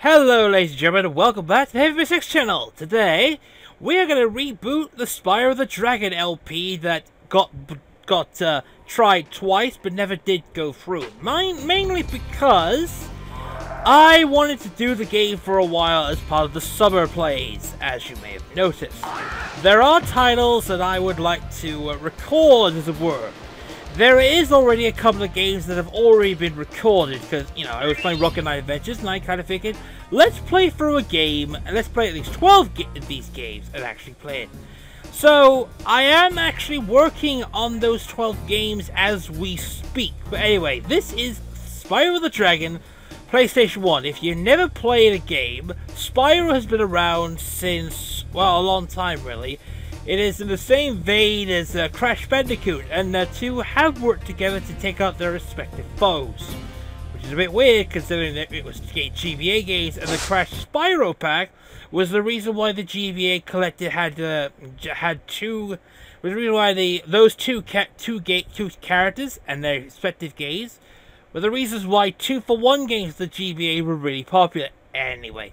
Hello ladies and gentlemen, welcome back to the Heavy 6 channel. Today, we are going to reboot the Spyro the Dragon LP that got tried twice but never did go through. Mainly because I wanted to do the game for a while as part of the summer plays, as you may have noticed. There are titles that I would like to record, as it were. There is already a couple of games that have already been recorded, because, you know, I was playing Rocket Knight Adventures, and I kind of figured, let's play through a game, and let's play at least 12 of these games, and actually play it. So, I am actually working on those 12 games as we speak. But anyway, this is Spyro the Dragon, PlayStation 1. If you never played a game, Spyro has been around since, well, a long time, really. It is in the same vein as Crash Bandicoot, and the two have worked together to take out their respective foes. Which is a bit weird, considering that it was GBA games, and the Crash Spyro pack was the reason why the GBA collected had two. Was the reason why those two characters and their respective games were the reasons why 2-for-1 games of the GBA were really popular. Anyway,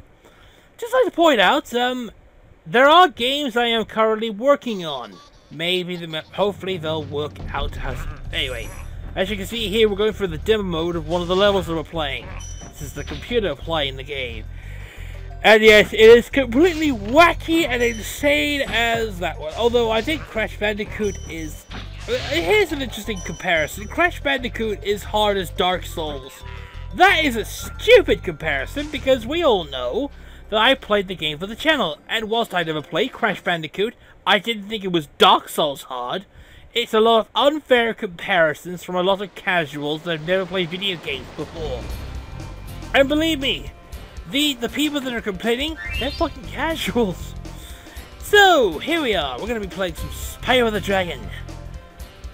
just like to point out, there are games I am currently working on. Hopefully they'll work out. Anyway, as you can see here, we're going through the demo mode of one of the levels that we're playing. This is the computer playing the game. And yes, it is completely wacky and insane as that one. Although I think Crash Bandicoot is... Here's an interesting comparison. Crash Bandicoot is hard as Dark Souls. That is a stupid comparison, because we all know that I played the game for the channel, and whilst I never played Crash Bandicoot, I didn't think it was Dark Souls hard. It's a lot of unfair comparisons from a lot of casuals that have never played video games before. And believe me, the people that are complaining, they're fucking casuals. So, here we are, we're going to be playing some Spyro the Dragon.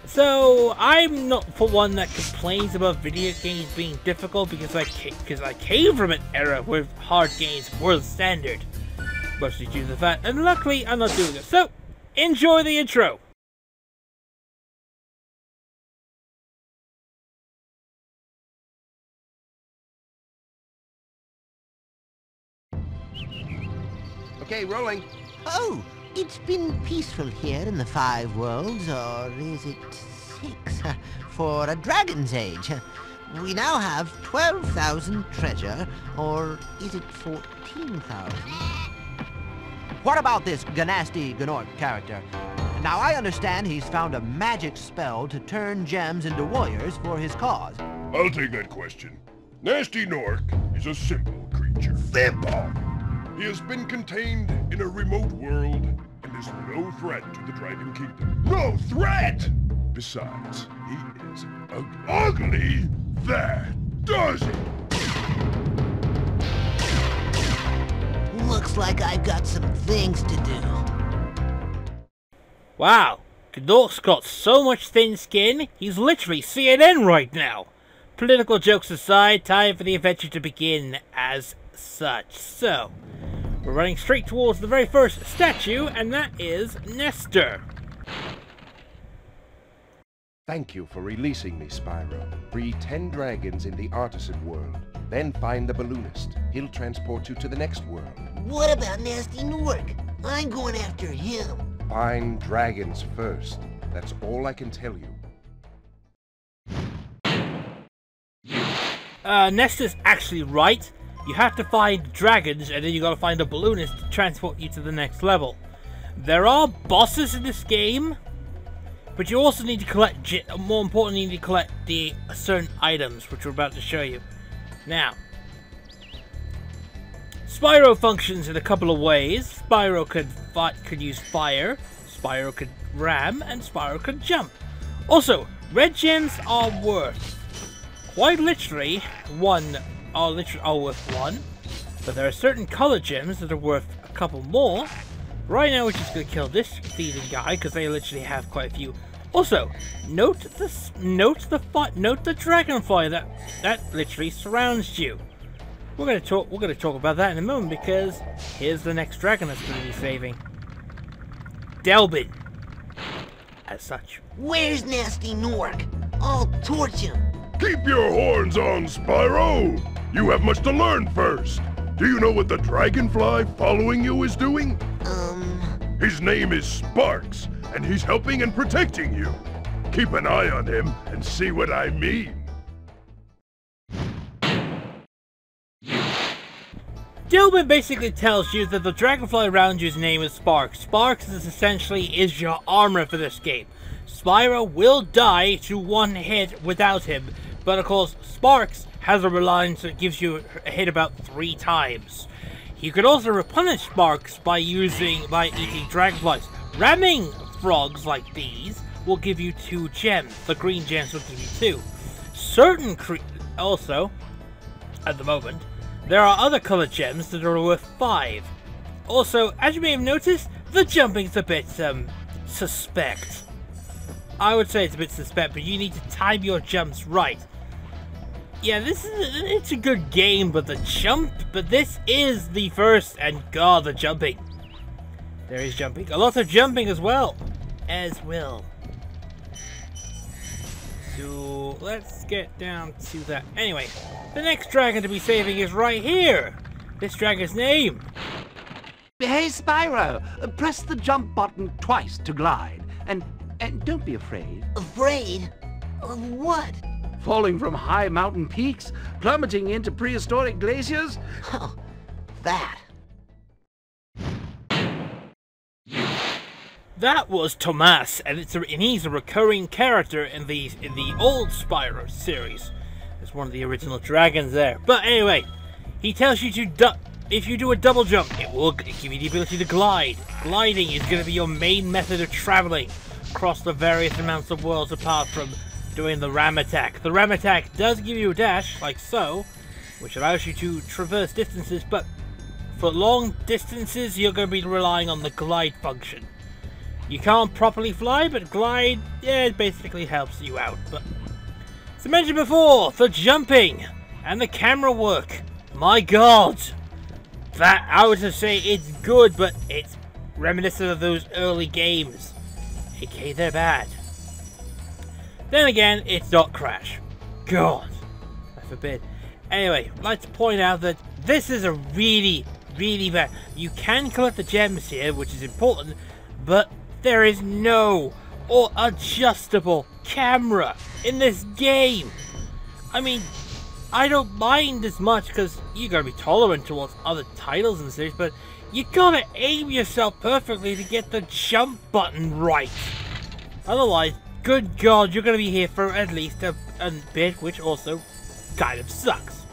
So, I'm not for one that complains about video games being difficult, because I came from an era where hard games were the standard. Mostly due to the fact, and luckily I'm not doing this. So, enjoy the intro! Okay, rolling. Oh, it's been peaceful here in the 5 worlds, or is it 6? For a dragon's age. We now have 12,000 treasure, or is it 14,000? What about this Gnasty Gnorc character? Now, I understand he's found a magic spell to turn gems into warriors for his cause. I'll take that question. Gnasty Gnorc is a simple creature. Simple! He has been contained in a remote world and is no threat to the Dragon Kingdom. No threat! Besides, he is ugly. That does it! Looks like I've got some things to do. Wow, Gnorc's got so much thin skin, he's literally CNN right now. Political jokes aside, time for the adventure to begin as such. So, we're running straight towards the very first statue, and that is Nestor. Thank you for releasing me, Spyro. Free 10 dragons in the artisan world. Then find the balloonist. He'll transport you to the next world. What about Gnasty Gnorc? I'm going after him. Find dragons first. That's all I can tell you. Nestor's actually right. You have to find dragons, and then you gotta find a balloonist to transport you to the next level. There are bosses in this game, but you also need to collect, more importantly, you need to collect the certain items, which we're about to show you. Now, Spyro functions in a couple of ways. Spyro could use fire, Spyro could ram, and Spyro could jump. Also, red gems are worth, quite literally, are worth 1, but there are certain color gems that are worth a couple more. Right now we're just going to kill this thieving guy, because they literally have quite a few. Also, note the dragonfly that literally surrounds you. We're going to talk about that in a moment, because here's the next dragon that's going to be saving. Delbin, as such. Where's Gnasty Gnorc? I'll torch him. Keep your horns on, Spyro! You have much to learn first. Do you know what the dragonfly following you is doing? His name is Sparks, and he's helping and protecting you. Keep an eye on him and see what I mean. Dilbin basically tells you that the dragonfly around you's name is Sparks. Sparks is essentially your armor for this game. Spyro will die to one hit without him, but of course Sparks has a reliance that gives you a hit about 3 times. You could also replenish Sparks by eating dragonflies. Ramming frogs like these will give you 2 gems. The green gems will give you 2. Certain also, at the moment, there are other colored gems that are worth 5. Also, as you may have noticed, the jumping's a bit suspect. I would say it's a bit suspect, but you need to time your jumps right. Yeah, it's a good game, but this is the first, and god, the jumping. There is jumping. A lot of jumping as well. So, let's get down to that. Anyway, the next dragon to be saving is right here. This dragon's name. Hey, Spyro, press the jump button twice to glide. And don't be afraid. Afraid? Of what? Falling from high mountain peaks? Plummeting into prehistoric glaciers? Oh, that. That was Tomas, and he's a recurring character in the old Spyro series. It's one of the original dragons there. But anyway, he tells you to if you do a double jump, it will give you the ability to glide. Gliding is going to be your main method of traveling across the various amounts of worlds apart from doing the ram attack. The ram attack does give you a dash, like so, which allows you to traverse distances, but for long distances you're going to be relying on the glide function. You can't properly fly, but glide, yeah, it basically helps you out. But as I mentioned before, the jumping and the camera work, my god, that I would just say it's good, but it's reminiscent of those early games. Okay, they're bad. Then again, it's not Crash. God, I forbid. Anyway, I'd like to point out that this is a really bad. You can collect the gems here, which is important, but there is no or adjustable camera in this game. I mean, I don't mind as much because you gotta be tolerant towards other titles in the series, but you gotta aim yourself perfectly to get the jump button right. Otherwise, good god, you're gonna be here for at least a bit, which also kind of sucks.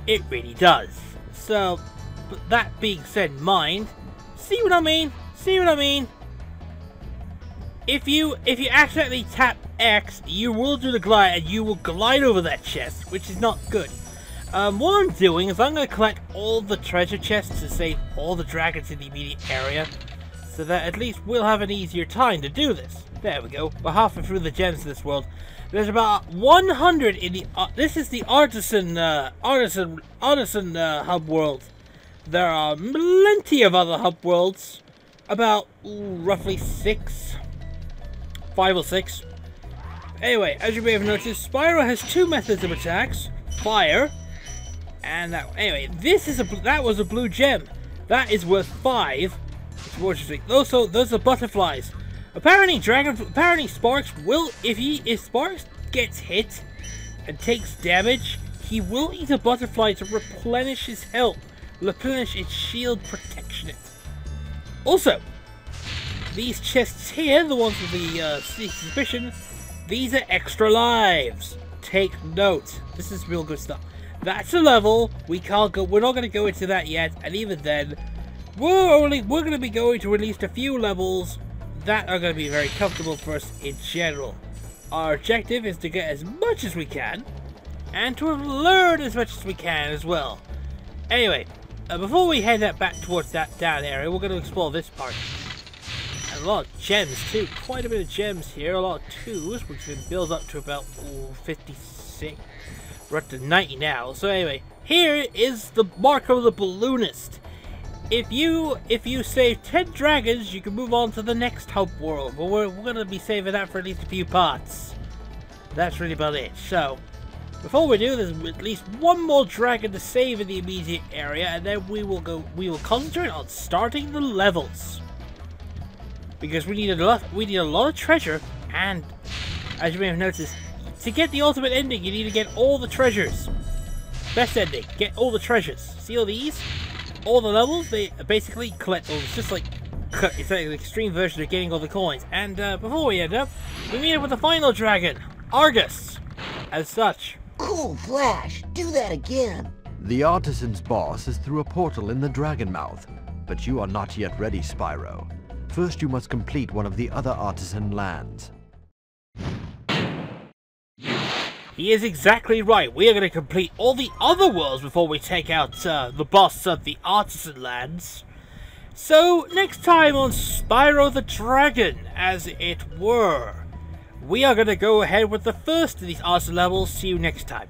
It really does. So, but that being said in mind, see what I mean? If you accidentally tap X, you will do the glide, and you will glide over that chest, which is not good. What I'm doing is I'm going to collect all the treasure chests to save all the dragons in the immediate area, so that at least we'll have an easier time to do this. There we go. We're halfway through the gems in this world. There's about 100 in the. This is the artisan hub world. There are plenty of other hub worlds. About roughly 5 or 6. Anyway, as you may have noticed, Spyro has 2 methods of attacks: fire and that. Anyway, that was a blue gem. That is worth 5. It's more interesting. Also, those are butterflies. Apparently, Sparks will, if Sparks gets hit and takes damage, he will eat a butterfly to replenish his health, replenish its shield protection. Also, these chests here, the ones with the sneaky suspicion, these are extra lives. Take note. This is real good stuff. That's a level. We're not going to go into that yet, and even then, we're going to be going to at least a few levels that are going to be very comfortable for us in general. Our objective is to get as much as we can, and to learn as much as we can as well. Anyway, before we head back towards that down area, we're going to explore this part. And a lot of gems too, quite a bit of gems here, a lot of 2s, which then builds up to about 56. We're up to 90 now. So anyway, here is the Marco the Balloonist. If you save 10 dragons, you can move on to the next hub world. But we're going to be saving that for at least a few parts. That's really about it. So, Before we do, there's at least one more dragon to save in the immediate area, and then we will concentrate on starting the levels. Because we need a lot of treasure, and as you may have noticed, to get the ultimate ending, you need to get all the treasures. Best ending, get all the treasures. See all these? All the levels, they basically collect all. It's just like it's like an extreme version of getting all the coins. And before we end up, we meet up with the final dragon, Argus. As such. Cool Flash, do that again. The artisan's boss is through a portal in the dragon mouth, but you are not yet ready, Spyro. First you must complete one of the other artisan lands. He is exactly right. We are going to complete all the other worlds before we take out the boss of the artisan lands. So, next time on Spyro the Dragon, as it were, we are going to go ahead with the first of these artisan levels. See you next time.